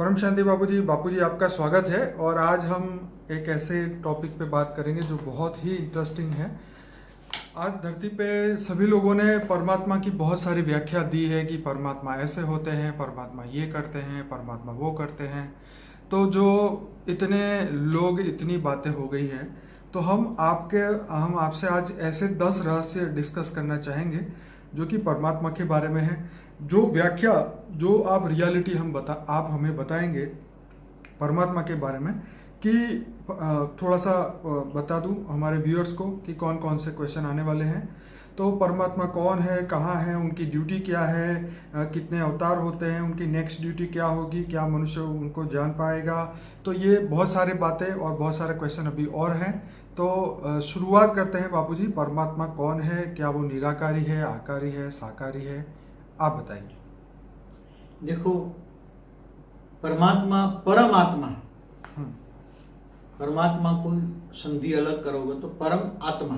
परम शांति बापूजी आपका स्वागत है। और आज हम एक ऐसे टॉपिक पे बात करेंगे जो बहुत ही इंटरेस्टिंग है। आज धरती पे सभी लोगों ने परमात्मा की बहुत सारी व्याख्या दी है कि परमात्मा ऐसे होते हैं, परमात्मा ये करते हैं, परमात्मा वो करते हैं। तो जो इतने लोग इतनी बातें हो गई हैं, तो हम आपसे आज ऐसे 10 रहस्य डिस्कस करना चाहेंगे जो कि परमात्मा के बारे में है। जो व्याख्या, जो आप रियलिटी आप हमें बताएंगे परमात्मा के बारे में, कि थोड़ा सा बता दूं हमारे व्यूअर्स को कि कौन कौन से क्वेश्चन आने वाले हैं। तो परमात्मा कौन है, कहाँ है, उनकी ड्यूटी क्या है, कितने अवतार होते हैं, उनकी नेक्स्ट ड्यूटी क्या होगी, क्या मनुष्य उनको जान पाएगा। तो ये बहुत सारे बातें और बहुत सारे क्वेश्चन अभी और हैं। तो शुरुआत करते हैं बापूजी। परमात्मा कौन है, क्या वो निराकारी है, आकारी है, साकारी है, आप बताइए। देखो, परमात्मा परमात्मा, परमात्मा को संधि अलग करोगे तो परम आत्मा।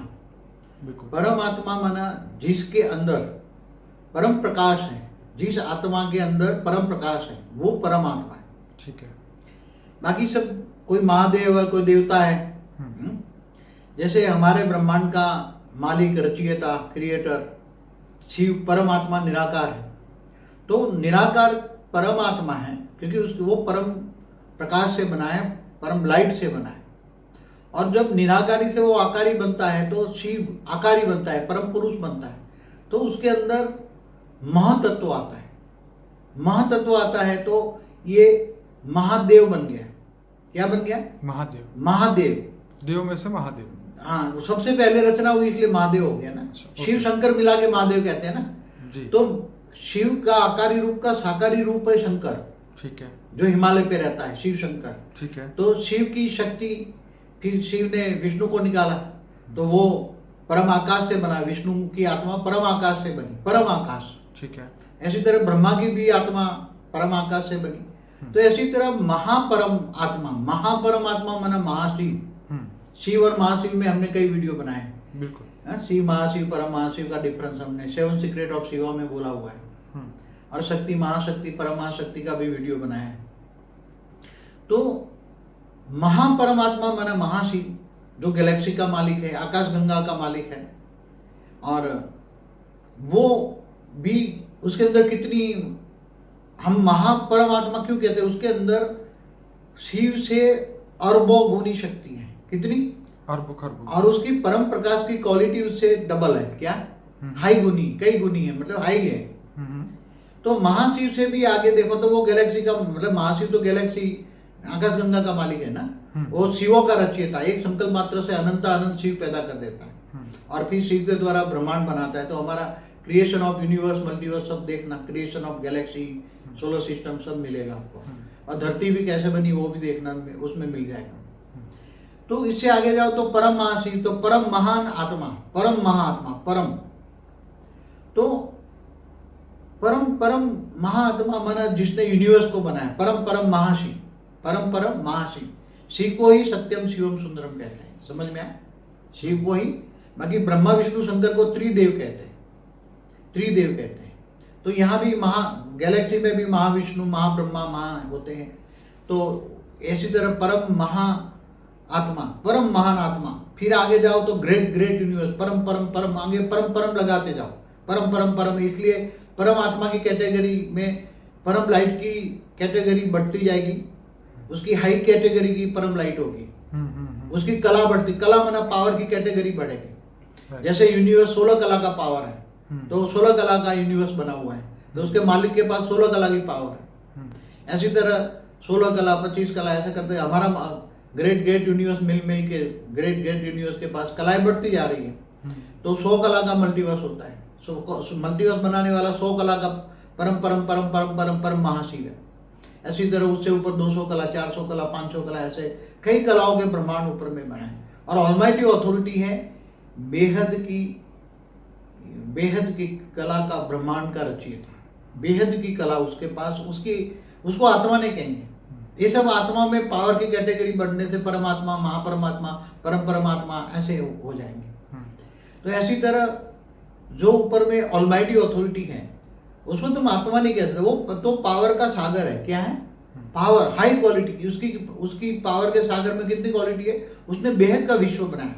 बिल्कुल। परम आत्मा माना जिसके अंदर परम प्रकाश है, जिस आत्मा के अंदर परम प्रकाश है वो परम आत्मा है। ठीक है। बाकी सब कोई महादेव है, कोई देवता है। जैसे हमारे ब्रह्मांड का मालिक, रचयिता, क्रिएटर शिव परमात्मा निराकार है। तो निराकार परमात्मा है क्योंकि वो परम प्रकाश से बना है, परम लाइट से बना है। और जब निराकारी से वो आकारी बनता है तो शिव आकारी बनता है, परम पुरुष बनता है। तो उसके अंदर महातत्व आता है। महातत्व आता है तो ये महादेव बन गया। क्या बन गया? महादेव। महादेव, देव में से महादेव। हाँ, वो सबसे पहले रचना हुई इसलिए महादेव हो गया ना। शिव शंकर मिला के महादेव कहते हैं ना जी। तो शिव का आकारी रूप का साकारी रूप है शंकर। ठीक है। जो हिमालय पे रहता है, शिव शंकर। ठीक है। तो शिव की शक्ति, फिर शिव ने विष्णु को निकाला तो वो परम आकाश से बना। विष्णु की आत्मा परम आकाश से बनी, परम आकाश। ठीक है। ऐसी तरह ब्रह्मा की भी आत्मा परम आकाश से बनी। तो ऐसी तरह महापरम आत्मा, महापरम आत्मा माना महाशिव। शिव और महाशिव में हमने कई वीडियो बनाए हैं। बिल्कुल। शिव महाशिव परम महाशिव का डिफरेंस हमने 7 सीक्रेट ऑफ शिवा में बोला हुआ है। और शक्ति महाशक्ति परम महाशक्ति का भी वीडियो बनाया है। तो महापरमात्मा माना महाशिव, जो गैलेक्सी का मालिक है, आकाश गंगा का मालिक है। और वो भी उसके अंदर कितनी, हम महापरमात्मा क्यों कहते हैं? उसके अंदर शिव से अरबों गुनी शक्ति है। कितनी? अरबों खरबों। और उसकी परम प्रकाश की क्वालिटी उससे डबल है। क्या? हाई गुनी, कई गुनी है, मतलब हाई है। तो महाशिव से भी आगे देखो तो वो गैलेक्सी का, मतलब महाशिव तो गैलेक्सी आकाश गंगा का मालिक है ना। वो शिवों का रचयिता, एक संकल्प मात्र से अनंत अनंत शिव पैदा कर देता है और फिर शिव के द्वारा ब्रह्मांड बनाता है। तो हमारा क्रिएशन ऑफ यूनिवर्स, मल्टीवर्स सब देखना, creation of Galaxy, solar system सब मिलेगा आपको। और धरती भी कैसे बनी वो भी देखना, उसमें मिल जाएगा। तो इससे आगे जाओ तो परम महाशिव, तो परम महान आत्मा, परम महाआत्मा, परम। तो परम महाआत्मा माना जिसने यूनिवर्स को बनाया, परम परम महाशिव, परम परम महाशिव। शिव को ही सत्यम शिवम सुंदरम कहते हैं। समझ में आया? शिव को ही। बाकी ब्रह्मा विष्णु शंकर को त्रिदेव कहते हैं, त्रिदेव कहते हैं। तो यहाँ भी गैलेक्सी में भी महाविष्णु, महाब्रह्मा, महा होते हैं। तो ऐसी तरह परम महा आत्मा, परम महान आत्मा। फिर आगे जाओ तो ग्रेट ग्रेट यूनिवर्स, परम परम परम, आगे परम परम लगाते जाओ, परम परम परम। इसलिए परम आत्मा की कैटेगरी में परम लाइट की कैटेगरी बढ़ती जाएगी। उसकी हाई कैटेगरी की परम लाइट होगी। उसकी कला बढ़ती, कला माना पावर की कैटेगरी बढ़ेगी। जैसे यूनिवर्स 16 कला का पावर है, तो 16 कला का यूनिवर्स बना हुआ है, तो उसके मालिक के पास 16 कला की पावर है। ऐसी तरह 16 कला, 25 कला, ऐसे करते हमारा ग्रेट ग्रेट यूनिवर्स मिल के ग्रेट ग्रेट यूनिवर्स के पास कलाएं बढ़ती जा रही है। तो 100 कला का मल्टीवर्स होता है। मल्टीवर्स बनाने वाला 100 कला का परम परम परम परम परम परम महाशिव है। ऐसी तरह उससे ऊपर 200 कला, 400 कला, 500 कला, ऐसे कई कलाओं के ब्रह्मांड ऊपर में बना है। और ऑलमाइटी अथॉरिटी है बेहद की कला का ब्रह्मांड का रचयिता। बेहद की कला उसके पास, उसको आत्मा नहीं कहेंगे। ये सब आत्मा में पावर की कैटेगरी बढ़ने से परमात्मा, महापरमात्मा, परम परमात्मा ऐसे हो जाएंगे। तो ऐसी तरह जो ऊपर में ऑलमाइटी अथॉरिटी है उसको तुम आत्मा नहीं कह सकते, वो तो पावर का सागर है। क्या है? पावर हाई क्वालिटी की, उसकी पावर के सागर में कितनी क्वालिटी है? उसने बेहद का विश्व बनाया,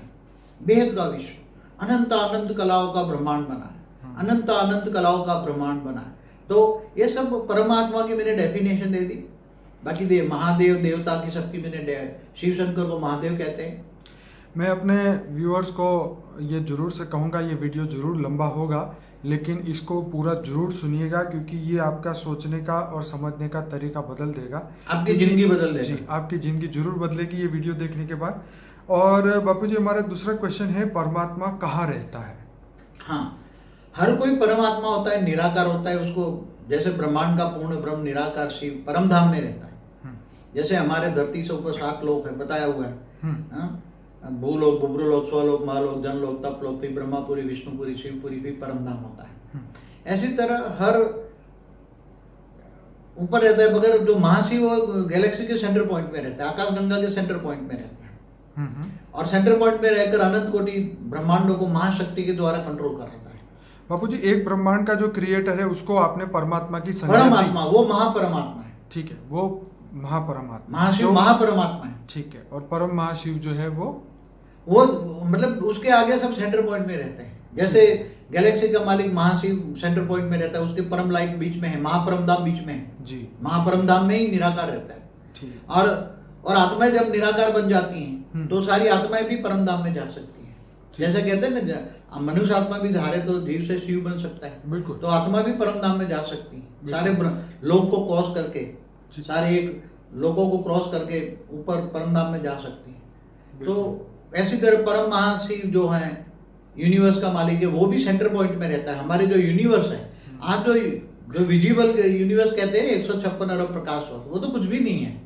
बेहद का विश्व, अनंत अनंत कलाओं का ब्रह्मांड बना है, अनंत अनंत कलाओं का ब्रह्मांड बना है। तो ये सब परमात्मा की मैंने डेफिनेशन दे दी। बाकी महादेव देवता की सबकी मैंने, शिव शंकर को महादेव कहते हैं। मैं अपने व्यूअर्स को ये जरूर से कहूँगा, ये वीडियो जरूर लंबा होगा, लेकिन इसको पूरा जरूर सुनिएगा, क्योंकि ये आपका सोचने का और समझने का तरीका बदल देगा, आपकी जिंदगी बदल देगा। जी, आपकी जिंदगी जरूर बदलेगी ये वीडियो देखने के बाद। और बापू जी, हमारा दूसरा क्वेश्चन है, परमात्मा कहाँ रहता है? हाँ, हर कोई परमात्मा होता है, निराकार होता है। उसको जैसे ब्रह्मांड का पूर्ण ब्रह्म निराकार शिव परम धाम में रहता है। जैसे हमारे धरती से ऊपर 7 लोक है, बताया हुआ है, भूलोक, बुब्रुलोक, स्वलोक, महालोक, जनलोक, तपलोक, फिर ब्रह्मापुरी, विष्णुपुरी, शिवपुरी, फिर परम धाम होता है। ऐसी तरह हर ऊपर रहता है, मगर जो महाशिव गैलेक्सी के सेंटर पॉइंट में रहता है, आकाशगंगा के सेंटर पॉइंट में रहता है, और सेंटर पॉइंट में रहकर अनंत कोटि ब्रह्मांडों को महाशक्ति के द्वारा कंट्रोल कर रहा है। बापू जी, एक ब्रह्मांड का जो क्रिएटर है उसको आपने परमात्मा की संज्ञा दी। परमात्मा वो महापरमात्मा है। ठीक है, वो महापरमात्मा, महाशिव महापरमात्मा है। ठीक है, और परम महाशिव जो है वो मतलब उसके आगे सब सेंटर पॉइंट में रहते हैं। जैसे गैलेक्सी का मालिक महाशिव सेंटर पॉइंट में रहता है, उसके परम लाइट बीच में है, महापरम धाम बीच में है जी, महापरम धाम में ही निराकार रहता है। ठीक। और आत्माएं जब निराकार बन जाती हैं तो सारी आत्माएं भी परम धाम में जा सकती हैं। जैसे कहते हैं ना, मनुष्य आत्मा भी धारे तो जीव से शिव बन सकता है, बिल्कुल। तो आत्मा भी परम धाम में जा सकती है, सारे लोक को क्रॉस करके, सारे एक लोगों को क्रॉस करके ऊपर परम धाम में जा सकती है। तो ऐसी तरह परम महाशिव जो है, यूनिवर्स का मालिक है, वो भी सेंटर पॉइंट में रहता है। हमारे जो यूनिवर्स है, आज जो विजिबल यूनिवर्स कहते हैं 156 अरब प्रकाश वर्ष, वो तो कुछ भी नहीं है।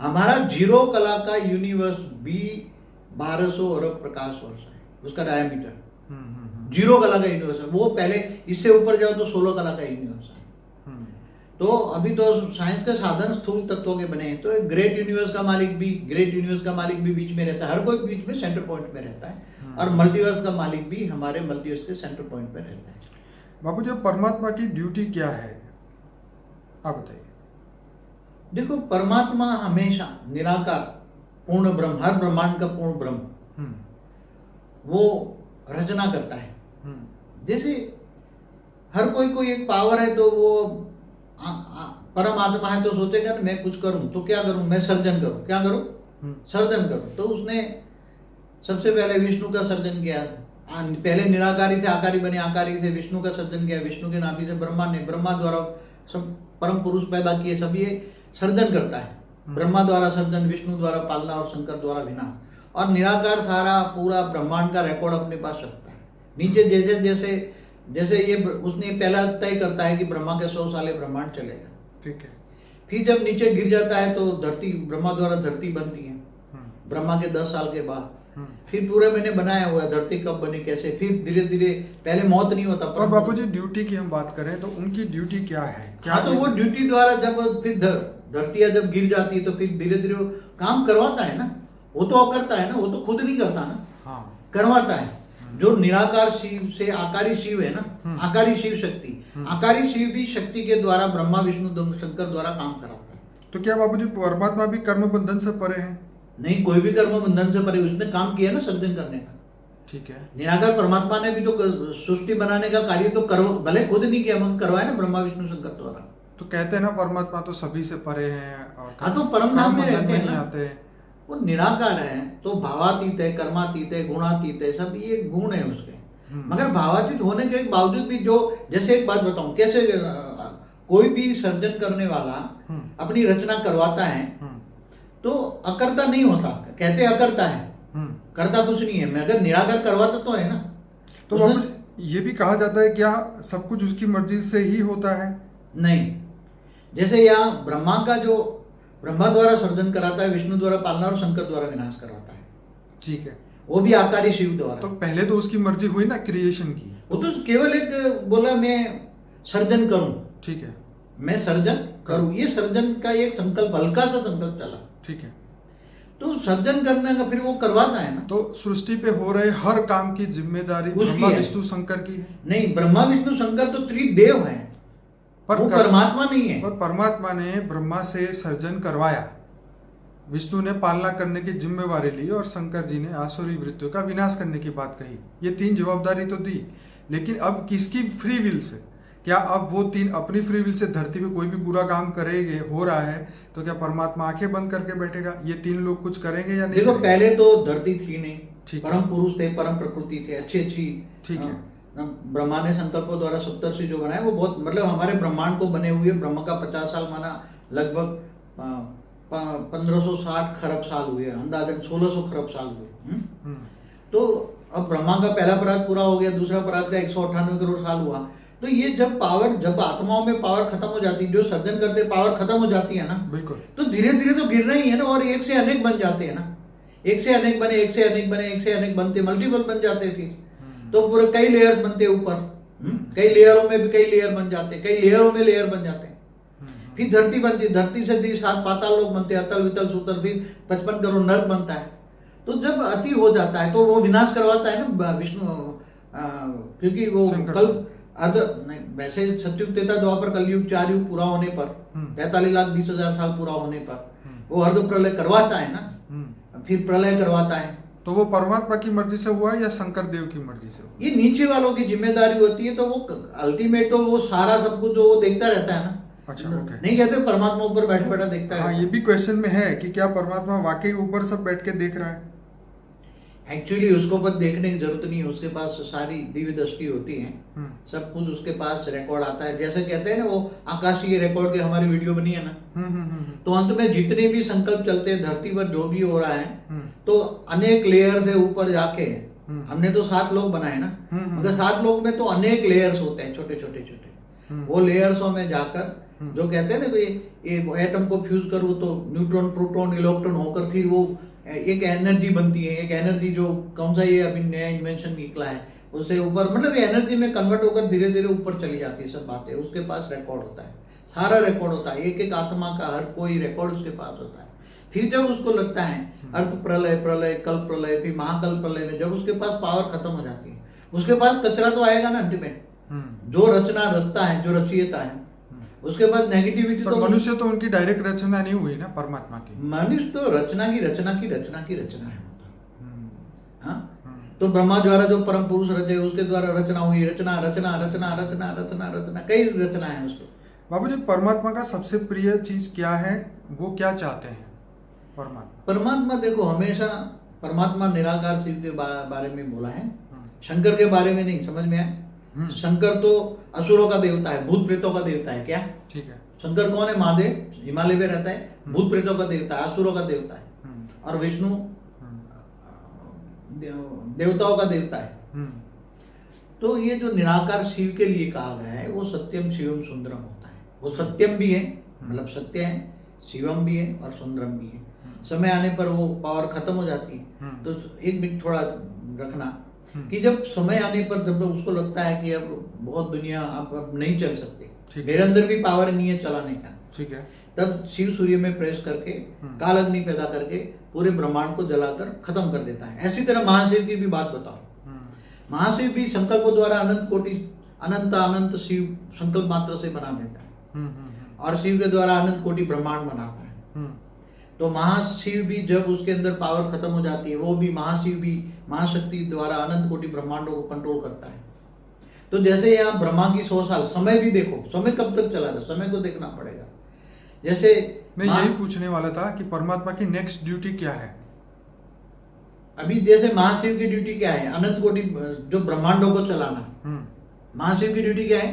हमारा 0 कला का यूनिवर्स भी 1200 अरब प्रकाश वर्ष है, उसका डायमीटर। 0 कला का यूनिवर्स है वो। पहले इससे ऊपर जाओ तो 16 कला का यूनिवर्स है। तो अभी तो साइंस के साधन स्थूल तत्वों के बने हैं। तो ग्रेट यूनिवर्स का मालिक भी बीच में रहता है, हर कोई बीच में सेंटर पॉइंट में रहता है। और मल्टीवर्स का मालिक भी हमारे मल्टीवर्स के सेंटर पॉइंट में रहता है। बाबू जी, परमात्मा की ड्यूटी क्या है, आप बताइए। देखो, परमात्मा हमेशा निराकार पूर्ण ब्रह्म, हर ब्रह्मांड का पूर्ण ब्रह्म, वो रचना करता है। जैसे हर कोई एक पावर है, तो वो परमात्मा है तो सोचेगा ना मैं कुछ करूं तो क्या करूं, मैं सर्जन करूं, क्या करूं, सर्जन करूं। तो उसने सबसे पहले विष्णु का सर्जन किया। पहले निराकारी से आकारी बने, आकारी से विष्णु का सर्जन किया, विष्णु के नाभि से ब्रह्मा ने, ब्रह्मा द्वारा सब परम पुरुष पैदा किए। सब ये सर्जन करता है। ब्रह्मा द्वारा सर्जन, विष्णु द्वारा पालना और शंकर द्वारा विनाश। और निराकार सारा पूरा ब्रह्मांड का रिकॉर्ड अपने पास रखता है। नीचे जैसे ये उसने पहला तय करता है कि ब्रह्मा के 100 साल ब्रह्मांड चलेगा, ठीक है। फिर जब नीचे गिर जाता है तो धरती, ब्रह्मा द्वारा धरती बनती है ब्रह्मा के 10 साल के बाद। फिर पूरे मैंने बनाया हुआ है धरती कब बनी, कैसे, फिर धीरे धीरे, पहले मौत नहीं होता। और बापू जी, ड्यूटी की हम बात करें तो उनकी ड्यूटी क्या है? क्या तो वो ड्यूटी द्वारा जब फिर धरतियां जब गिर जाती है तो फिर धीरे धीरे वो काम करवाता है ना। वो तो करता है ना, वो तो खुद नहीं करता ना, करवाता है। जो निराकार शिव से आकारी शिव है ना, आकारी शिव शक्ति, आकारी शिव भी शक्ति के द्वारा ब्रह्मा विष्णु शंकर द्वारा काम कराता है। तो क्या बाबूजी, परमात्मा भी कर्म बंधन से परे है? नहीं, कोई भी कर्म बंधन से परे, उसने काम किया ना सर्जन करने का। ठीक है। निराकार परमात्मा ने भी तो सृष्टि बनाने का कार्य तो भले खुद नहीं किया, मगर करवाया ना ब्रह्मा विष्णु शंकर द्वारा। तो कहते हैं ना परमात्मा तो सभी से परे हैं, और तो परम धाम में रहते हैं ना, वो निराकार है, तो भावातीत है, कर्मातीत है, गुणातीत है, सब ये गुण है उसके। मगर भावातीत होने के बावजूद भी जो, जैसे एक बात बताऊं, कैसे कोई भी सर्जन करने वाला अपनी रचना करवाता है तो अकर्ता नहीं होता, कहते अकर्ता है, करता कुछ नहीं है, मगर निराकार करवाता तो है ना। तो ये भी कहा जाता है क्या सब कुछ उसकी मर्जी से ही होता है? नहीं, जैसे यहाँ ब्रह्मा का जो ब्रह्मा द्वारा सर्जन कराता है, विष्णु द्वारा पालना और शंकर द्वारा विनाश करवाता है, ठीक है, वो भी आकारी शिव द्वारा। तो पहले तो उसकी मर्जी हुई ना क्रिएशन की, वो तो केवल एक बोला मैं सर्जन करूं, ठीक है, मैं सर्जन करूं, ये सर्जन का एक संकल्प, हल्का सा संकल्प चला, ठीक है। तो सर्जन करने का फिर वो करवाता है ना। तो सृष्टि पे हो रहे हर काम की जिम्मेदारी ब्रह्मा विष्णु शंकर की है? नहीं, ब्रह्मा विष्णु शंकर तो त्रिदेव है, वो कर- परमात्मा नहीं है। और परमात्मा ने ब्रह्मा से सर्जन करवाया, विष्णु ने पालना करने की जिम्मेवारी ली और शंकर जी ने आसुरी वृत्तियों का विनाश करने की बात कही। ये 3 जवाबदारी तो दी, लेकिन अब किसकी फ्री विल से? क्या अब वो 3 अपनी फ्री विल से धरती पे कोई भी बुरा काम करेंगे, हो रहा है, तो क्या परमात्मा आंखें बंद करके बैठेगा? ये 3 लोग कुछ करेंगे या नहीं देखो करेंगे? पहले तो धरती थी नहीं, ठीक है। परम पुरुष थे, परम प्रकृति थे, अच्छी अच्छी। ठीक है। ब्रह्मा ने संकल्पों द्वारा सप्तर्षि जो बनाए वो बहुत, मतलब हमारे ब्रह्मांड को बने हुए ब्रह्म का 50 साल माना लगभग 1560 खरब साल हुए, अंदाजन 1600 खरब साल हुए। हम्म, तो अब ब्रह्मा का पहला पराग पूरा हो गया, दूसरा पराग का 198 करोड़ साल हुआ। तो ये जब आत्माओं में पावर खत्म हो जाती है, जो सर्जन करते पावर खत्म हो जाती है ना, बिल्कुल। तो धीरे धीरे तो गिरना ही है ना, और एक से अनेक बन जाते हैं ना, एक से अनेक बने, एक से अनेक बने, एक से अनेक बनते, मल्टीपल बन जाते हैं फिर। तो पूरे कई लेयर्स बनते हैं ऊपर, कई लेयरों में भी कई लेयर बन जाते हैं, कई लेयरों में लेयर बन जाते हैं। फिर धरती बनती है, धरती से 7 पाताल लोक बनते हैं, अतल वितल सुतल, फिर 55 करोड़ नर्क बनता है। तो जब अति हो जाता है तो वो विनाश करवाता है ना विष्णु, क्योंकि वो शंकर। कल अर्ध नहीं, वैसे सत्युग त्रेता द्वापर कलयुग 4 युग पूरा होने पर, 43,20,000 साल पूरा होने पर वो अर्ध प्रलय करवाता है ना, फिर प्रलय करवाता है। तो वो परमात्मा की मर्जी से हुआ या शंकर देव की मर्जी से हुआ? ये नीचे वालों की जिम्मेदारी होती है, तो वो अल्टीमेट तो वो सारा सब कुछ जो वो देखता रहता है ना। अच्छा, ओके। नहीं कहते परमात्मा ऊपर बैठा बैठा देखता है। हाँ, ये भी क्वेश्चन में है कि क्या परमात्मा वाकई ऊपर सब बैठ के देख रहा है? एक्चुअली उसको बस देखने की जरूरत नहीं है, उसके पास सारी दिव्य दृष्टि होती है, सब कुछ उसके पास रिकॉर्ड आता है। जैसे कहते हैं ना वो आकाशीय रिकॉर्ड की हमारी वीडियो बनी है ना, तो अंत में जितने भी संकल्प चलते हैं धरती पर जो भी हो रहा है, तो अनेक लेयर से ऊपर जाके हमने तो 7 लोग बनाए ना, मगर 7 लोग में तो अनेक लेयर्स होते हैं, छोटे छोटे छोटे। वो लेयर्सों में जाकर जो कहते हैं ना ये एटम को फ्यूज करो तो न्यूट्रॉन प्रोटॉन इलेक्ट्रॉन होकर फिर वो एक एनर्जी बनती है, एक एनर्जी जो कौन सा ये अभी नया इन्वेंशन निकला है, उससे ऊपर मतलब ये एनर्जी में कन्वर्ट होकर धीरे धीरे ऊपर चली जाती है सब बातें। उसके पास रिकॉर्ड होता है, सारा रिकॉर्ड होता है, एक एक आत्मा का हर कोई रिकॉर्ड उसके पास होता है। फिर जब उसको लगता है अर्थ प्रलय, प्रलय, कल्प प्रलय, फिर महाकल्प प्रलय में जब उसके पास पावर खत्म हो जाती है, उसके पास कचरा तो आएगा ना अल्टीमेट, जो रचना रचता है, जो रचयिता है, उसके बाद नेगेटिविटी। तो मनुष्य तो उनकी डायरेक्ट रचना नहीं हुई ना परमात्मा की। मनुष्य तो रचना की रचना की रचना की रचना है। हाँ, तो ब्रह्मा द्वारा जो परम पुरुष रचे उसके द्वारा रचना हुई, रचना रचना रचना रचना रचना रचना, कई रचना है उसको। बाबूजी, परमात्मा का सबसे प्रिय चीज क्या है? वो क्या चाहते हैं परमात्मा? परमात्मा देखो हमेशा परमात्मा निराकार शिव के बारे में बोला है, शंकर के बारे में नहीं। समझ में आया? शंकर तो असुरों का देवता है, भूत प्रेतों का देवता है। क्या? ठीक है। शंकर कौन है? महादेव, हिमालय में रहता है, भूत प्रेतों का देवता है, असुरों का देवता है। और विष्णु देवताओं का देवता है। तो ये जो निराकार शिव के लिए कहा गया है वो सत्यम शिवम सुंदरम होता है। वो सत्यम भी है, मतलब सत्य है, शिवम भी है और सुंदरम भी है। समय आने पर वो पावर खत्म हो जाती है। तो एक मिनट थोड़ा रखना कि जब समय आने पर जब उसको लगता है कि अब बहुत दुनिया अब नहीं चल सकती, मेरे अंदर भी पावर नहीं है चलाने का, ठीक है, तब शिव सूर्य में प्रेस करके काल अग्नि पैदा करके पूरे ब्रह्मांड को जलाकर खत्म कर देता है। ऐसी तरह महाशिव की भी बात बताओ। महाशिव भी संकल्पों द्वारा अनंत कोटि अनंत अनंत शिव संकल्प मात्र से बना देता है, और शिव के द्वारा अनंत कोटि ब्रह्मांड बनाता है। तो महाशिव भी जब उसके अंदर पावर खत्म हो जाती है, वो भी महाशिव भी महाशक्ति द्वारा अनंत कोटि ब्रह्मांडों को कंट्रोल करता है। तो जैसे यहाँ ब्रह्मा की 100 साल, समय भी देखो, समय कब तक चला था, समय को देखना पड़ेगा। जैसे मैं यही पूछने वाला था कि परमात्मा की नेक्स्ट ड्यूटी क्या है? अभी जैसे महाशिव की ड्यूटी क्या है? अनंत कोटि जो ब्रह्मांडों को चलाना। महाशिव की ड्यूटी क्या है?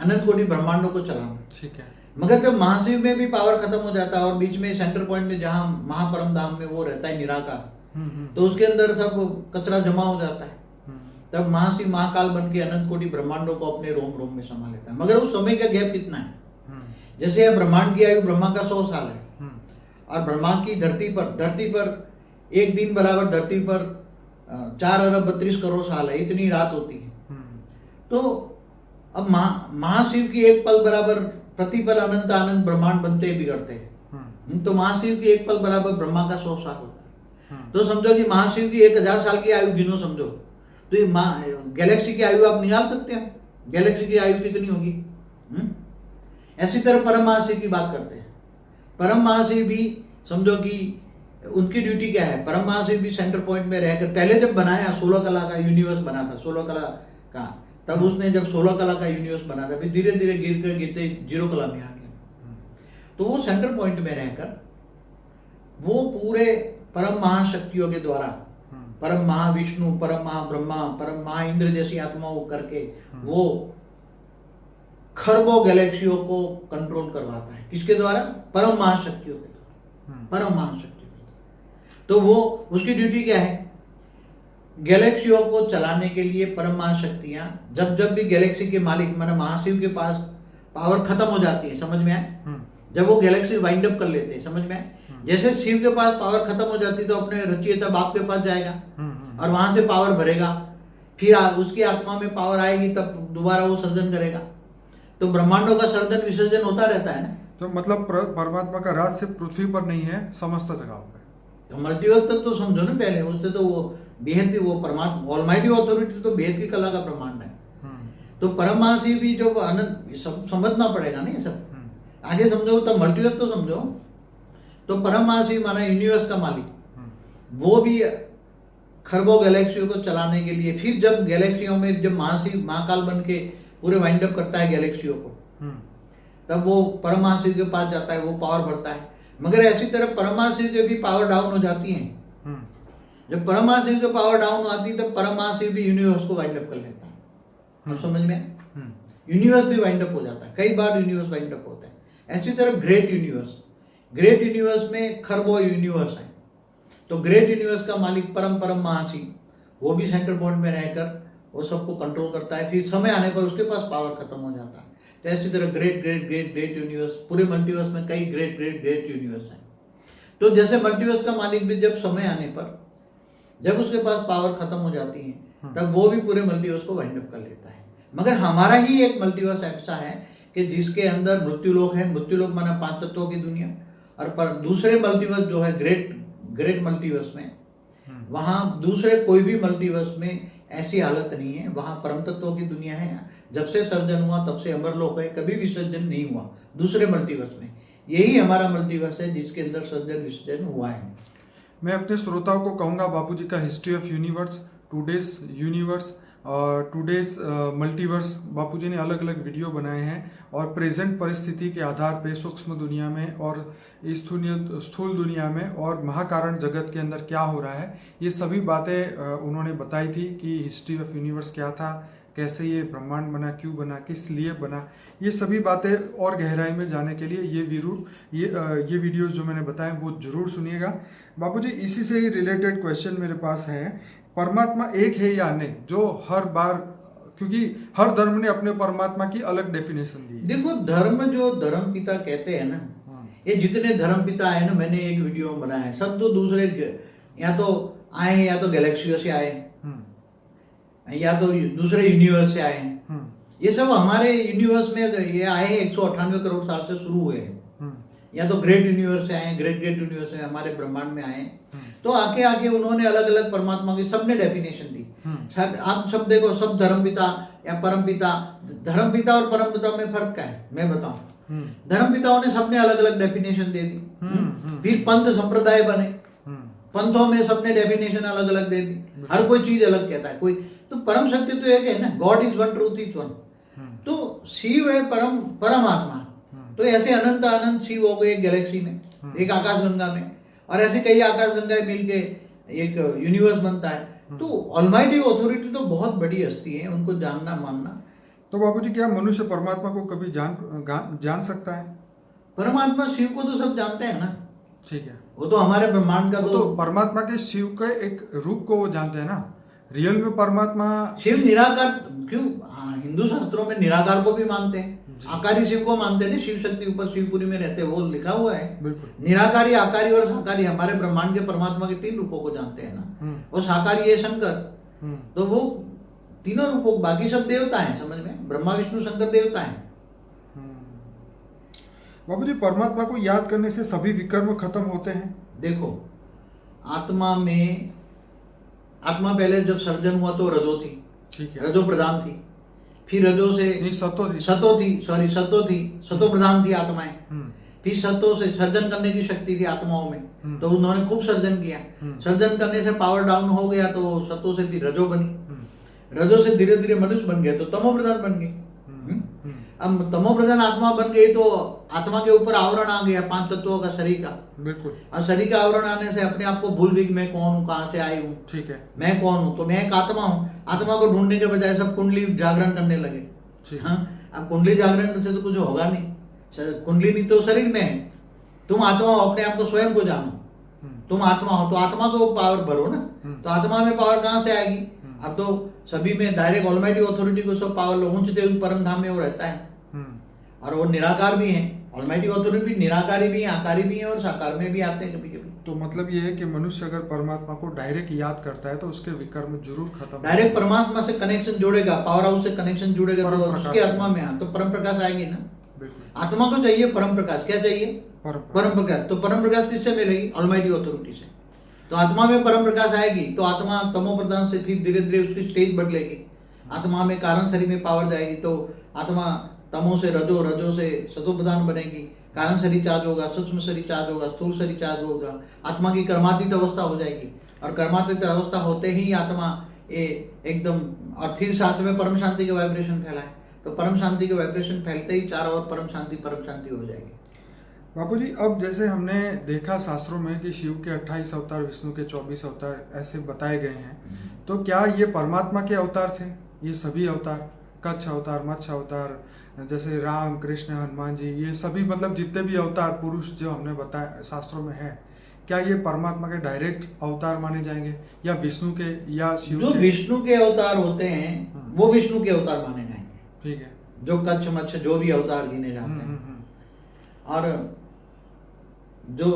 अनंत कोटि ब्रह्मांडों को चलाना। ठीक है। मगर जब महाशिव में भी पावर खत्म हो जाता है और बीच में सेंटर पॉइंट में जहां महापरम धाम में वो रहता है निराकार, तो उसके अंदर सब कचरा जमा हो जाता है। तब महाशिव महाकाल बन के अनंत कोटि ब्रह्मांडों को अपने रोम रोम में समा लेता है। मगर उस समय का गैप कितना है? जैसे यह ब्रह्मांड की आयु ब्रह्मा का 100 साल है, और ब्रह्मा की धरती पर एक दिन बराबर धरती पर 4 अरब 32 करोड़ साल है, इतनी रात होती है। तो अब महाशिव की एक पल बराबर प्रतिपल अनंत आनंद ब्रह्मांड बनते बिगड़ते हैं। तो महाशिव की एक पल बराबर ब्रह्मा का 100 साल होता है। तो समझो कि महाशिव की 1000 साल की आयु गिनो, समझो तो ये गैलेक्सी की आयु आप निकाल सकते हैं? गैलेक्सी की आयु कितनी होगी? ऐसी तरह परम महाशिव की बात करते हैं। परम महाशिव भी समझो कि उनकी ड्यूटी क्या है, परम महाशिव भी सेंटर पॉइंट में रहकर पहले जब बनाया 16 कला का यूनिवर्स बना था, 16 कला का, तब उसने जब 16 कला का यूनिवर्स बना था, फिर धीरे धीरे गिरते 0 कला में आ गया। तो वो सेंटर पॉइंट में रहकर वो पूरे परम महाशक्तियों के द्वारा, परम महाविष्णु, परम महाब्रह्मा, परम महाइंद्र जैसी आत्माओं करके वो खरबों गैलेक्सियों को कंट्रोल करवाता है। किसके द्वारा? परम महाशक्तियों के द्वारा, परम महाशक्तियों के द्वारा। तो वो उसकी ड्यूटी क्या है? गैलेक्सियों को चलाने के लिए परम महाशक्तियां जब जब भी गैलेक्सी के मालिक माना महाशिव के पास पावर खत्म हो जाती है, समझ में आए, जब वो गैलेक्सी वाइंड अप कर लेते हैं, समझ में आए, जैसे शिव के पास पावर खत्म हो जाती तो अपने रचयिता बाप के पास जाएगा और वहां से पावर भरेगा, फिर उसकी आत्मा में पावर आएगी, तब दोबारा वो सर्जन करेगा। तो ब्रह्मांडों का सर्जन विसर्जन होता रहता है ना। तो मतलब परमात्मा का राज सिर्फ पृथ्वी पर नहीं है, समस्त जगह पे। तो मल्टीवर्स तक तो समझो ना, पहले उससे तो वो बेहद ही, वो परमात्मा ऑलमाइटी ऑथोरिटी तो बेहद की कला का ब्रह्मांड है। तो परम महाशिव भी जो अनंत, सब समझना पड़ेगा ना ये सब, आगे समझो तब मल्टीवर्स तो समझो। तो परम महाशिव माना यूनिवर्स का मालिक, वो भी खरबों गैलेक्सियों को चलाने के लिए, फिर जब गैलेक्सियों में जब महाशिव महाकाल बन के पूरे वाइंड अप करता है गैलेक्सियों को, तब वो परम महाशिव के पास जाता है, वो पावर बढ़ता है। मगर ऐसी तरह परम महाशिव के भी पावर डाउन हो जाती है। जब परम महाशिव के पावर डाउन आती है तब परम महाशिव भी यूनिवर्स को वाइंड अप कर लेता है। अब समझ में? यूनिवर्स भी वाइंड अप हो जाता है, कई बार यूनिवर्स वाइंड अप होता है। ऐसी तरह ग्रेट यूनिवर्स, ग्रेट यूनिवर्स में खरबों यूनिवर्स है। तो ग्रेट यूनिवर्स का मालिक परम महाशिव, वो भी सेंटर पॉइंट में रहकर वो सबको कंट्रोल करता है। फिर समय आने पर उसके पास पावर खत्म हो जाता है। तो ऐसी तरह great great great great universe, पूरे मल्टीवर्स में कई ग्रेट ग्रेट ग्रेट यूनिवर्स हैं। तो जैसे मल्टीवर्स का मालिक भी जब समय आने पर, जब उसके पास पावर खत्म हो जाती है, तब वो भी पूरे मल्टीवर्स को वाइंड अप कर लेता है। मगर हमारा ही एक मल्टीवर्स ऐसा है कि जिसके अंदर मृत्युलोक है। मृत्युलोक माना 5 तत्वों की दुनिया, और पर दूसरे मल्टीवर्स जो है ग्रेट मल्टीवर्स में, वहां दूसरे कोई भी मल्टीवर्स में ऐसी हालत नहीं है। वहां परम तत्वों की दुनिया है। जब से सर्जन हुआ तब से अमरलोक है, कभी विसर्जन नहीं हुआ दूसरे मल्टीवर्स में। यही हमारा मल्टीवर्स है जिसके अंदर सर्जन विसर्जन हुआ है। मैं अपने श्रोताओं को कहूँगा बापूजी का history of universe, today's universe और टुडेज मल्टीवर्स, बापूजी ने अलग अलग वीडियो बनाए हैं और प्रेजेंट परिस्थिति के आधार पे सूक्ष्म दुनिया में और स्थूल दुनिया में और महाकारण जगत के अंदर क्या हो रहा है, ये सभी बातें उन्होंने बताई थी कि हिस्ट्री ऑफ यूनिवर्स क्या था, कैसे ये ब्रह्मांड बना, क्यों बना, किस लिए बना। ये सभी बातें और गहराई में जाने के लिए ये वीडियोस जो मैंने बताए वो जरूर सुनिएगा। बापूजी इसी से ही रिलेटेड क्वेश्चन मेरे पास है, परमात्मा एक है या नहीं, जो हर बार, क्योंकि हर धर्म ने अपने परमात्मा की अलग डेफिनेशन दी है। देखो धर्म जो धर्म पिता कहते हैं ना, ये जितने धर्म पिता है ना, मैंने एक वीडियो में बनाया है, सब तो दूसरे या तो आए हैं, या तो गैलेक्सियों से आए, या तो दूसरे यूनिवर्स से आए हैं। ये सब हमारे यूनिवर्स में ये आए हैं 198 करोड़ साल से शुरू हुए हैं। या तो ग्रेट यूनिवर्स से आए, ग्रेट यूनिवर्स से हमारे ब्रह्मांड में आए। तो आके उन्होंने अलग अलग परमात्मा की सबने डेफिनेशन दी। आप सब देखो, सब धर्मपिता या परमपिता, धर्मपिता और परमपिता में फर्क क्या है मैं बताऊं। धर्मपिताओं ने सबने अलग अलग डेफिनेशन दे दी। फिर पंथ संप्रदाय बने, पंथों में सबने डेफिनेशन अलग अलग दे दी, हर कोई चीज अलग कहता है। कोई तो परम सत्य तो एक है ना, God is one, truth is one. तो शिव है परमात्मा। तो ऐसे अनंत शिव हो गए एक गैलेक्सी में, एक आकाश गंगा में, और ऐसे कई आकाश गंगाएं मिलके एक यूनिवर्स बनता है। तो ऑलमाइटी ऑथोरिटी तो बहुत बड़ी हस्ती है, उनको जानना मानना। तो बाबूजी क्या मनुष्य परमात्मा को कभी जान सकता है? परमात्मा शिव को तो सब जानते हैं ना। ठीक है, वो तो हमारे ब्रह्मांड का तो परमात्मा के शिव के एक रूप को वो जानते हैं ना। रियल में परमात्मा शिव निराकार क्यों? हिंदू शास्त्रों में निराकार को भी मानते हैं, आकारी शिव को मानते हैं। शिव शक्ति ऊपर शिवपुरी में रहते हैं, वो लिखा हुआ है। बिल्कुल, निराकारी, आकारी और साकारी हमारे ब्रह्मांड के परमात्मा के 3 रूपों को जानते हैं ना। और साकारी है शंकर, तो वो तीनों रूपों, बाकी सब देवता हैं, समझ में, ब्रह्मा विष्णु शंकर देवता हैं। बाबूजी परमात्मा को याद करने से सभी विकर्म खत्म होते हैं? देखो आत्मा पहले जब सर्जन हुआ तो रजो थी, ठीक है, रजो प्रधान थी। फिर रजो से नहीं, सतो थी। सतो थी, सतो प्रधान थी आत्माएं। हम्म, फिर सतो से सर्जन करने की शक्ति थी आत्माओं में, तो उन्होंने खूब सर्जन किया। सर्जन करने से पावर डाउन हो गया तो सतो से फिर रजो बनी, रजो से धीरे धीरे मनुष्य बन गए तो तमो प्रधान बन गए। अब तमो प्रधान आत्मा बन गई तो आत्मा के ऊपर आवरण आ गया 5 तत्वों का, शरीर का। बिल्कुल। और शरीर का आवरण आने से अपने आप को भूल गई कि मैं कौन हूँ, कहाँ से आई हूँ, ठीक है। मैं कौन हूँ। तो मैं एक आत्मा हूँ। आत्मा को ढूंढने के बजाय सब कुंडली जागरण करने लगे। ठीक। हाँ, अब कुंडली जागरण से तो कुछ होगा नहीं, कुंडली नहीं तो शरीर में है। तुम आत्मा हो, अपने आप को स्वयं को जानो, तुम आत्मा हो तो आत्मा को पावर भरो ना। तो आत्मा में पावर कहाँ से आएगी? अब तो सभी में डायरेक्ट ऑलमाइटी अथॉरिटी को सब पावर ऊंच देव परम धाम में वो रहता है, और वो निराकार भी है। ऑलमाइटी अथॉरिटी भी निराकारी भी है, आकारी भी है, और साकार में भी आते हैं कभी कभी। तो मतलब ये है कि मनुष्य अगर परमात्मा को डायरेक्ट याद करता है तो उसके विकर्म जरूर खत्म। डायरेक्ट परमात्मा से कनेक्शन जोड़ेगा, पावर हाउस से कनेक्शन जुड़ेगा तो परम उसके आत्मा में तो परम प्रकाश आएगी ना। बिल्कुल। आत्मा को चाहिए परम प्रकाश। क्या चाहिए? परम परम प्रकाश। तो परम प्रकाश किससे मिलेगी? ऑलमाइटी अथॉरिटी से। तो आत्मा में परम प्रकाश आएगी तो आत्मा तमो प्रधान से फिर धीरे धीरे उसकी स्टेज बदलेगी। आत्मा में कारण शरीर में पावर जाएगी तो आत्मा तमो से रजो, रजो से सतो प्रधान बनेगी। कारण शरीर चार्ज होगा, सूक्ष्म शरीर चार्ज होगा, स्थूल शरीर चार्ज होगा। आत्मा की कर्मातीत अवस्था हो जाएगी, और कर्मातीत अवस्था होते ही आत्मा एकदम, और फिर साथ में परम शांति के वाइब्रेशन फैलाए। तो परम शांति के वाइब्रेशन फैलते ही चारों ओर परम शांति हो जाएगी। बापू जी, अब जैसे हमने देखा शास्त्रों में कि शिव के 28 अवतार, विष्णु के 24 अवतार ऐसे बताए गए हैं, तो क्या ये परमात्मा के अवतार थे ये सभी अवतार? कच्छ अवतार, मत्स्य अवतार, जैसे राम, कृष्ण, हनुमान जी, ये सभी मतलब जितने भी अवतार पुरुष जो हमने बताया शास्त्रों में है, क्या ये परमात्मा के डायरेक्ट अवतार माने जाएंगे या विष्णु के या शिव जो के? विष्णु के अवतार होते हैं वो विष्णु के अवतार माने जाएंगे। ठीक है। जो कच्छ मत्स्य जो भी अवतार गिने जाते हैं। और जो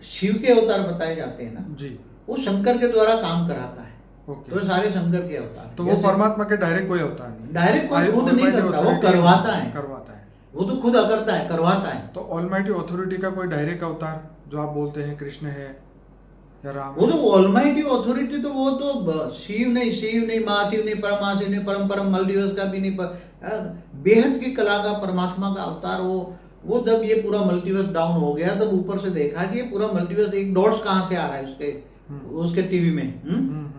शिव के अवतार बताए जाते हैं ना जी, वो शंकर के द्वारा काम कराता है। ओके। तो सारे शंकर के अवतार। तो वो परमात्मा के डायरेक्ट कोई अवतार नहीं? डायरेक्ट कोई खुद नहीं करता, वो करवाता है। वो तो खुद करता है, करवाता है। तो ऑलमाइटी अथॉरिटी का कोई डायरेक्ट अवतार जो आप बोलते हैं कृष्ण है या राम? वो तो ऑलमाइटी अथॉरिटी तो वो तो शिव नहीं, महाशिव नहीं, परमाशिव नहीं, परम मल्टीवर्स का भी नहीं, बेहद की कला का परमात्मा का अवतार। वो जब ये पूरा मल्टीवर्स डाउन हो गया तब ऊपर से देखा कि ये पूरा मल्टीवर्स एक डॉट्स कहाँ से आ रहा है उसके टीवी में।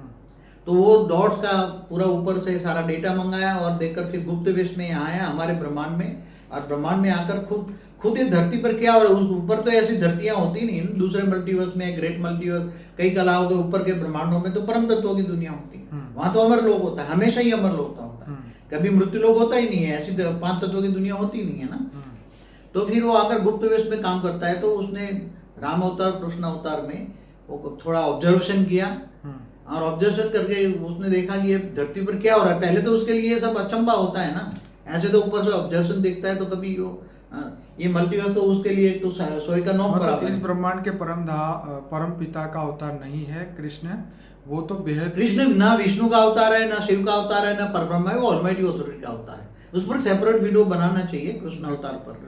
तो वो डॉट्स का पूरा ऊपर से सारा डेटा मंगाया और देखकर फिर गुप्त वेश में यहाँ आया हमारे ब्रह्मांड में। और ब्रह्मांड में आकर खुद ये धरती पर क्या हो रहा है, उस ऊपर तो ऐसी धरतियां होती नहीं, दूसरे मल्टीवर्स में, ग्रेट मल्टीवर्स, कई कलाओं के ऊपर के ब्रह्मांडों में तो परम तत्वों की दुनिया होती है। वहां तो अमर लोग होता है, हमेशा ही अमर लोग होता है, कभी मृत्यु लोग होता ही नहीं है। ऐसी 5 तत्वों की दुनिया होती नहीं है ना। तो फिर वो आकर गुप्त वेश में काम करता है। तो उसने राम अवतार, कृष्ण अवतार में वो थोड़ा ऑब्जर्वेशन किया, और ऑब्जर्वेशन करके उसने देखा कि ये धरती पर क्या हो रहा है। पहले तो उसके लिए सब अचंबा होता है ना, ऐसे तो ऊपर से ऑब्जर्वेशन देखता है तो कभी ये मल्टीवर्स तो उसके लिए तो सोई का नौ मतलब इस ब्रह्मांड के परम पिता का अवतार नहीं है कृष्ण, वो तो बेहद। कृष्ण ना विष्णु का अवतार है, ना शिव का अवतार है, ना परब्रह्म है, वो ऑलमाइटी अथॉरिटी का अवतार है। उस पर सेपरेट वीडियो बनाना चाहिए कृष्ण अवतार पर,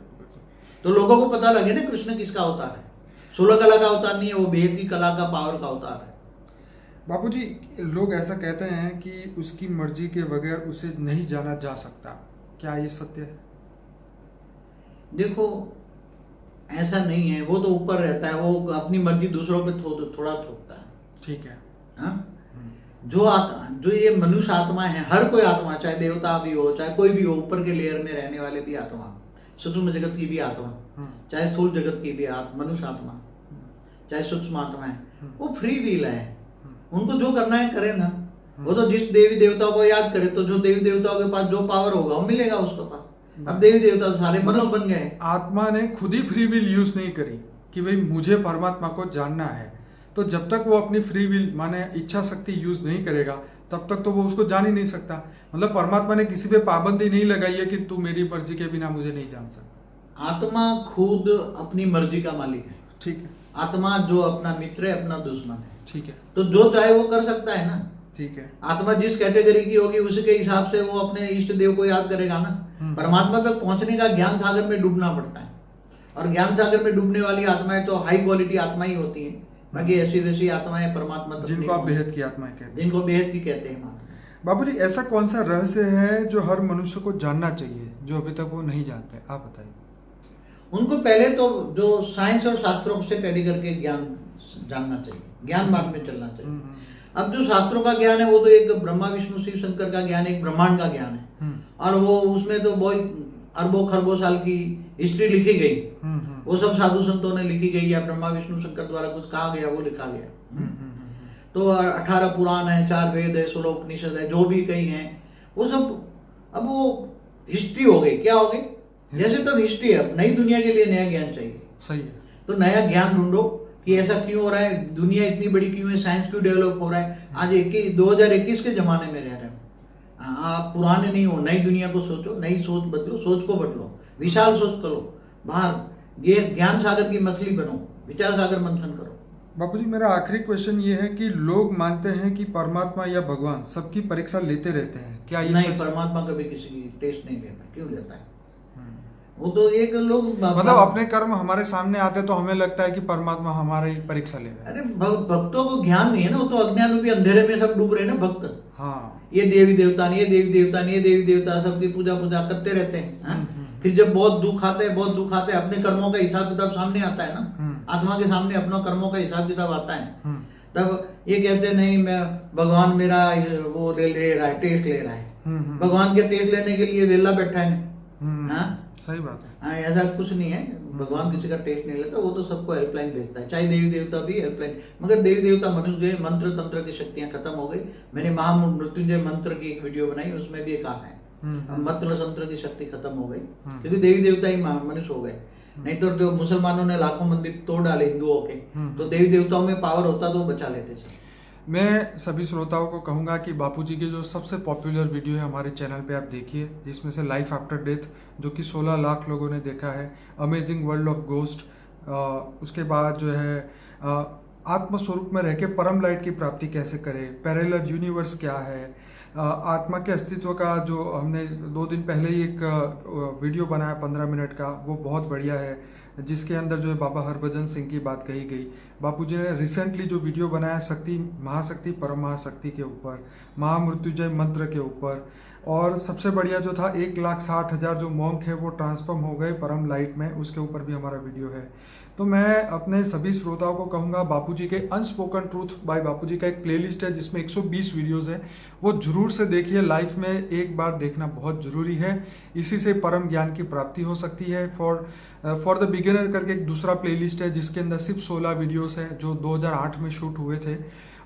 तो लोगों को पता लगे ना कृष्ण किसका अवतार है। 16 कला का अवतार नहीं है, वो बेहद की कला का पावर का अवतार है। बापूजी, लोग ऐसा कहते हैं कि उसकी मर्जी के बगैर उसे नहीं जाना जा सकता, क्या ये सत्य है? देखो ऐसा नहीं है, वो तो ऊपर रहता है, वो अपनी मर्जी दूसरों पे थोड़ा थोपता है। ठीक है। हाँ? जो ये मनुष्य आत्मा है, हर कोई आत्मा, चाहे देवता भी हो, चाहे कोई भी हो, ऊपर के लेयर में रहने वाले भी आत्मा, सूक्ष्म जगत की भी आत्मा, चाहे स्थूल जगत की भी मनुष्य आत्मा, चाहे सूक्ष्म आत्मा है, वो फ्री व्हील है। उनको जो करना है करे ना। वो तो जिस देवी देवताओं को याद करे, तो जो देवी देवताओं के पास जो पावर होगा वो मिलेगा उसके पास। अब देवी देवता सारे मनुष्य बन गए। आत्मा ने खुद ही फ्री विल यूज नहीं करी कि भाई मुझे परमात्मा को जानना है, तो जब तक वो अपनी फ्री विल माने इच्छा शक्ति यूज नहीं करेगा तब तक तो वो उसको जान ही नहीं सकता। मतलब परमात्मा ने किसी पे पाबंदी नहीं लगाई है कि तू मेरी मर्जी के बिना मुझे नहीं जान सकता। आत्मा खुद अपनी मर्जी का मालिक है। ठीक है। आत्मा जो अपना मित्र है, अपना दुश्मन है। ठीक है। तो जो चाहे वो कर सकता है ना। ठीक है। आत्मा जिस कैटेगरी की होगी उसी के हिसाब से वो अपने इष्ट देव को याद करेगा ना। परमात्मा तक पहुंचने का ज्ञान सागर में डूबना पड़ता है, और ज्ञान सागर में डूबने वाली आत्माएं तो हाई क्वालिटी आत्मा ही होती है। बाकी ऐसी वैसी आत्माएं परमात्मा तक जिनको आप बेहद की आत्माएं कहते हैं, जिनको बेहद की कहते हैं। बाबूजी ऐसा कौन सा रहस्य है जो हर मनुष्य को जानना चाहिए जो अभी तक वो नहीं जानते, आप बताइए। उनको पहले तो जो साइंस और शास्त्रों से स्टडी करके ज्ञान जानना चाहिए, ज्ञान मार्ग में चलना चाहिए। अब जो शास्त्रों का ज्ञान है वो तो एक ब्रह्मा विष्णु शिव शंकर का ज्ञान है, एक ब्रह्मांड का ज्ञान है, और वो उसमें तो बहुत अरबों खरबों साल की हिस्ट्री लिखी गई, वो सब साधु संतों ने लिखी गई या ब्रह्मा विष्णु शंकर द्वारा कुछ कहा गया वो लिखा गया। तो 18 पुराण है, 4 वेद है, 16 उपनिषद है, जो भी कई हैं वो सब अब वो हिस्ट्री हो गई। क्या हो गई? जैसे तब हिस्ट्री है, अब नई दुनिया के लिए नया ज्ञान चाहिए। सही है। तो नया ज्ञान ढूंढो कि ऐसा क्यों हो रहा है, दुनिया इतनी बड़ी क्यों है, साइंस क्यों डेवलप हो रहा है। आज 2021 के जमाने में रह रहे हो, आप पुराने नहीं हो, नई दुनिया को सोचो, नई सोच बदलो, सोच को बदलो, विशाल सोच करो, बाहर ये ज्ञान सागर की मछली बनो, विचार सागर मंथन करो। बापूजी मेरा आखिरी क्वेश्चन ये है कि लोग मानते हैं कि परमात्मा या भगवान सबकी परीक्षा लेते रहते हैं, क्या ये नहीं, सच? परमात्मा कभी किसी की टेस्ट नहीं लेता। क्यों लेता है? वो तो एक लोग मतलब अपने कर्म हमारे सामने आते तो हमें लगता है कि परमात्मा हमारी परीक्षा ले रहा है। अरे भक्तों को ज्ञान नहीं है ना, वो तो अज्ञान रूपी अंधेरे में सब डूब रहे हैं ना भक्त। हाँ, ये देवी देवता नहीं, ये देवी देवता नहीं, ये देवी देवता, सबकी पूजा करते रहते हैं, हाँ? फिर जब बहुत दुख आते हैं, बहुत दुख आते हैं, अपने कर्मों का हिसाब किताब सामने आता है ना, आत्मा के सामने अपनों कर्मों का हिसाब किताब आता है, तब ये कहते हैं नहीं, मैं भगवान मेरा वो ले रहा है, टेस्ट ले रहा है। भगवान के टेस्ट लेने के लिए वेला बैठा है, हाँ? सही बात है। हाँ, ऐसा कुछ नहीं है, भगवान किसी का टेस्ट नहीं लेता, वो तो सबको हेल्पलाइन भेजता है, चाहे देवी देवता भी हेल्पलाइन। मगर देवी देवता मनुष्य गए, मंत्र तंत्र की शक्तियां खत्म हो गई। मैंने महामृत्युंजय मंत्र की एक वीडियो बनाई, उसमें भी ये कहा है मंत्र तंत्र की शक्ति खत्म हो गई, क्योंकि देवी देवता ही मनुष्य हो गए। नहीं तो जो मुसलमानों ने लाखों मंदिर तोड़ डाले हिंदुओं के, तो देवी देवताओं में पावर होता तो वो बचा लेते थे। मैं सभी श्रोताओं को कहूंगा कि बापूजी की जो सबसे पॉपुलर वीडियो है हमारे चैनल पे आप देखिए, जिसमें से लाइफ आफ्टर डेथ जो कि 16 लाख लोगों ने देखा है, अमेजिंग वर्ल्ड ऑफ गोस्ट, उसके बाद जो है आत्मस्वरूप में रह के परम लाइट की प्राप्ति कैसे करें, पैरेलल यूनिवर्स क्या है, आत्मा के अस्तित्व का जो हमने 2 दिन पहले ही एक वीडियो बनाया 15 मिनट का, वो बहुत बढ़िया है, जिसके अंदर जो है बाबा हरभजन सिंह की बात कही गई। बापूजी ने रिसेंटली जो वीडियो बनाया शक्ति महाशक्ति परम महाशक्ति के ऊपर, महामृत्युंजय मंत्र के ऊपर, और सबसे बढ़िया जो था 1,60,000 जो मॉन्क है वो ट्रांसफॉर्म हो गए परम लाइट में, उसके ऊपर भी हमारा वीडियो है। तो मैं अपने सभी श्रोताओं को कहूँगा बापूजी के अनस्पोकन ट्रूथ बाय बापूजी का एक प्लेलिस्ट है जिसमें 120 वीडियोस है, वो जरूर से देखिए। लाइफ में एक बार देखना बहुत ज़रूरी है, इसी से परम ज्ञान की प्राप्ति हो सकती है। फॉर द बिगिनर करके एक दूसरा प्लेलिस्ट है जिसके अंदर सिर्फ 16 वीडियोस हैं जो 2008 में शूट हुए थे,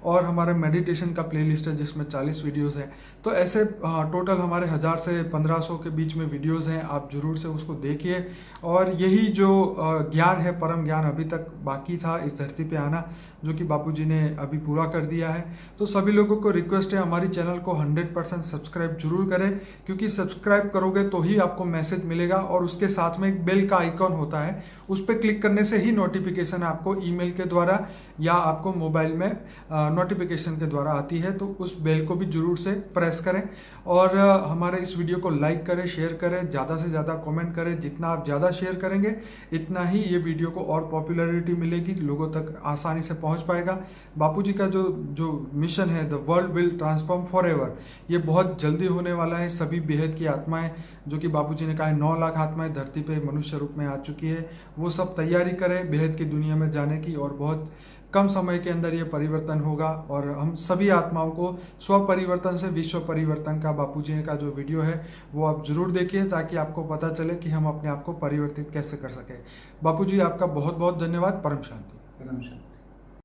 और हमारे मेडिटेशन का प्लेलिस्ट है जिसमें 40 वीडियोस हैं। तो ऐसे टोटल हमारे 1000 से 1500 के बीच में वीडियोस हैं, आप जरूर से उसको देखिए। और यही जो ज्ञान है, परम ज्ञान अभी तक बाकी था इस धरती पे आना, जो कि बापूजी ने अभी पूरा कर दिया है। तो सभी लोगों को रिक्वेस्ट है हमारी चैनल को 100% सब्सक्राइब जरूर करें, क्योंकि सब्सक्राइब करोगे तो ही आपको मैसेज मिलेगा, और उसके साथ में एक बेल का आइकॉन होता है, उस पर क्लिक करने से ही नोटिफिकेशन आपको ईमेल के द्वारा या आपको मोबाइल में नोटिफिकेशन के द्वारा आती है। तो उस बेल को भी जरूर से प्रेस करें, और हमारे इस वीडियो को लाइक करें, शेयर करें, ज़्यादा से ज़्यादा कमेंट करें। जितना आप ज़्यादा शेयर करेंगे इतना ही ये वीडियो को और पॉपुलैरिटी मिलेगी, लोगों तक आसानी से पहुंच पाएगा। बापूजी का जो मिशन है, the world will transform forever, ये बहुत जल्दी होने वाला है। सभी बेहद की आत्माएं, जो कि बापूजी ने कहा है 9 लाख आत्माएं धरती पे मनुष्य रूप में आ चुकी है, वो सब तैयारी करें बेहद की दुनिया में जाने की, और बहुत कम समय के अंदर ये परिवर्तन होगा। और हम सभी आत्माओं को स्व परिवर्तन से विश्व परिवर्तन का बापूजी का जो वीडियो है वो आप जरूर देखिए, ताकि आपको पता चले कि हम अपने आप को परिवर्तित कैसे कर सकें। बापूजी आपका बहुत बहुत धन्यवाद। परम शांति। परम शांति।